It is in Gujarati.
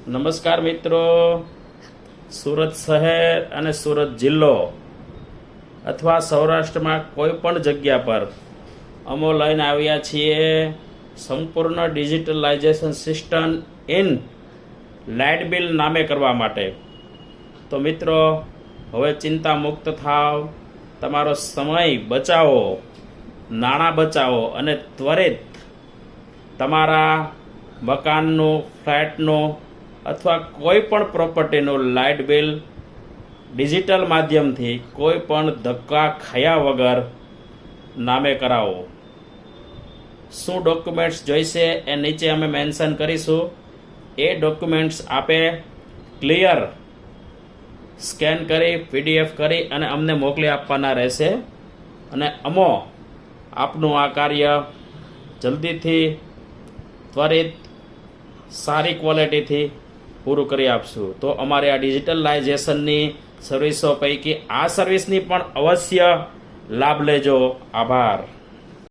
નમસ્કાર મિત્રો, સુરત શહેર અને સુરત જિલ્લો અથવા સૌરાષ્ટ્રમાં કોઈ પણ જગ્યા પર અમો લઈને આવ્યા છીએ સંપૂર્ણ digitalisation system in light bill નામે કરવા માટે. તો મિત્રો, હવે ચિંતા મુક્ત થાવ, તમારો સમય બચાવો, નાણાં બચાવો અને ત્વરિત તમારા મકાનનું, ફ્લેટનું અથવા કોઈ પણ પ્રોપર્ટીનું લાઇટ બિલ ડિજિટલ માધ્યમથી કોઈ પણ ધક્કા ખાયા વગર નામે કરાવો. શું ડોક્યુમેન્ટ્સ જોઈશે એ નીચે અમે મેન્શન કરીશું. એ ડોક્યુમેન્ટ્સ આપે ક્લિયર સ્કેન કરી PDF કરી અને અમને મોકલી આપવાના રહેશે અને અમો આપનું આ કાર્ય જલ્દીથી ત્વરિત સારી ક્વોલિટીથી પૂરું કરી આપશું. તો અમારી આ ડિજિટલાઇઝેશનની સર્વિસો પૈકી આ સર્વિસની પણ અવશ્ય લાભ લેજો. આભાર.